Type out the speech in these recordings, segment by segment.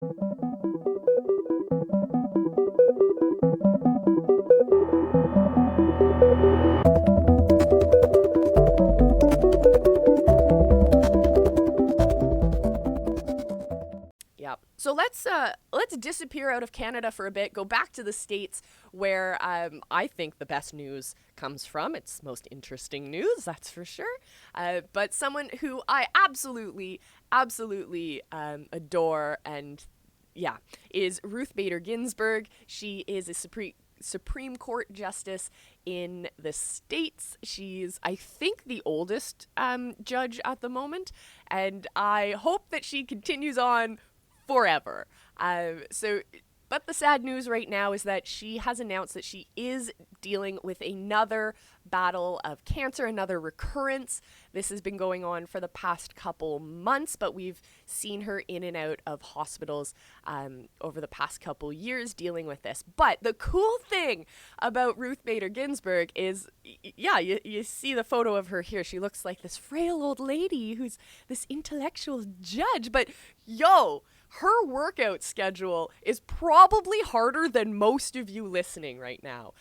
Yeah. So let's disappear out of Canada for a bit, go back to the States where I think the best news comes from. It's most interesting news, that's for sure. But someone who I absolutely adore and yeah, is Ruth Bader Ginsburg. She is a Supreme Court justice in the States. She's, I think, the oldest judge at the moment, and I hope that she continues on forever. But the sad news right now is that she has announced that she is dealing with another battle of cancer, another recurrence. This has been going on for the past couple months, but we've seen her in and out of hospitals over the past couple years dealing with this. But the cool thing about Ruth Bader Ginsburg is, yeah, you see the photo of her here. She looks like this frail old lady who's this intellectual judge, but yo, her workout schedule is probably harder than most of you listening right now.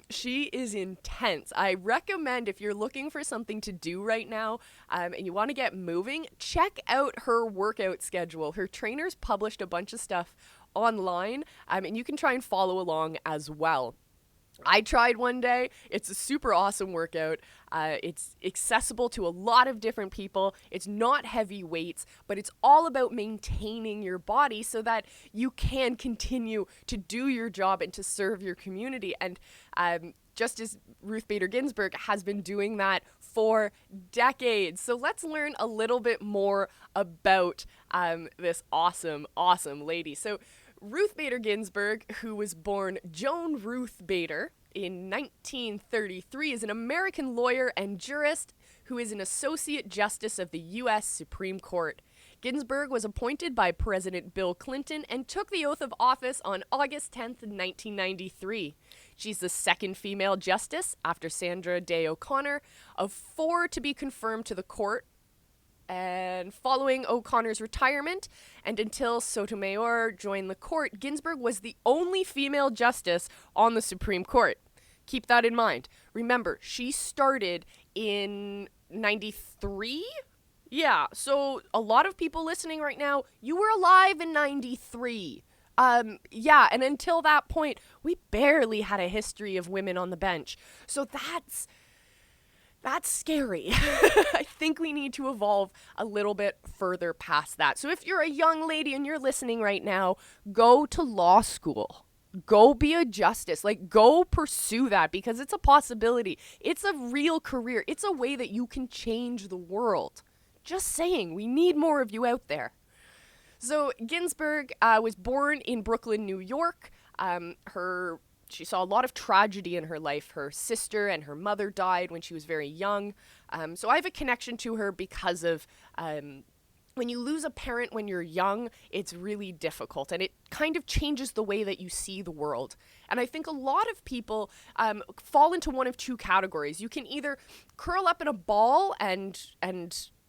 She is intense. I recommend, if you're looking for something to do right now and you want to get moving, check out her workout schedule. Her trainers published a bunch of stuff online, and you can try and follow along as well. I tried one day. It's a super awesome workout. It's accessible to a lot of different people. It's not heavy weights, but it's all about maintaining your body so that you can continue to do your job and to serve your community. And just as Ruth Bader Ginsburg has been doing that for decades. So let's learn a little bit more about this awesome lady. So Ruth Bader Ginsburg, who was born Joan Ruth Bader in 1933, is an American lawyer and jurist who is an Associate Justice of the U.S. Supreme Court. Ginsburg was appointed by President Bill Clinton and took the oath of office on August 10th, 1993. She's the second female justice, after Sandra Day O'Connor, of 4 to be confirmed to the court. And following O'Connor's retirement, and until Sotomayor joined the court, Ginsburg was the only female justice on the Supreme Court. Keep that in mind. Remember, she started in 93? Yeah, so a lot of people listening right now, you were alive in 93. Yeah, and until that point, we barely had a history of women on the bench. So that's scary. I think we need to evolve a little bit further past that. So if you're a young lady and you're listening right now, go to law school. Go be a justice. Like, go pursue that, because it's a possibility. It's a real career. It's a way that you can change the world. Just saying, we need more of you out there. So Ginsburg was born in Brooklyn, New York. She saw a lot of tragedy in her life. Her sister and her mother died when she was very young. So I have a connection to her because of when you lose a parent when you're young, it's really difficult. And it kind of changes the way that you see the world. And I think a lot of people fall into one of two categories. You can either curl up in a ball and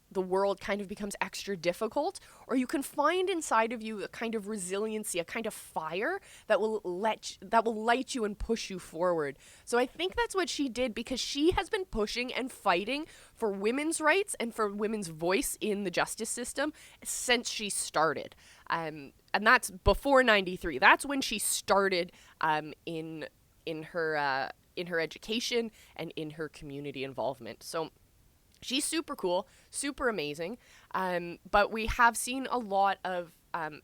the world kind of becomes extra difficult, or you can find inside of you a kind of resiliency, a kind of fire that will light you and push you forward. So I think that's what she did, because she has been pushing and fighting for women's rights and for women's voice in the justice system since she started. And that's before 93. That's when she started in her education and in her community involvement. So she's super cool, super amazing, but we have seen a lot of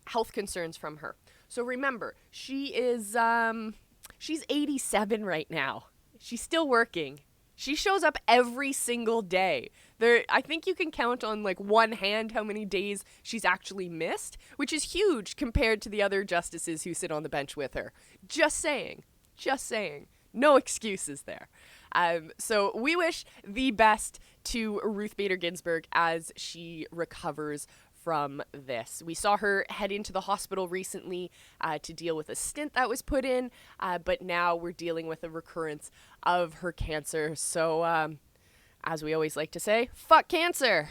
health concerns from her. So remember, she's 87 right now. She's still working. She shows up every single day. I think you can count on like one hand how many days she's actually missed, which is huge compared to the other justices who sit on the bench with her. Just saying. No excuses there. So we wish the best to Ruth Bader Ginsburg as she recovers from this. We saw her head into the hospital recently to deal with a stint that was put in, but now we're dealing with a recurrence of her cancer. So as we always like to say, fuck cancer.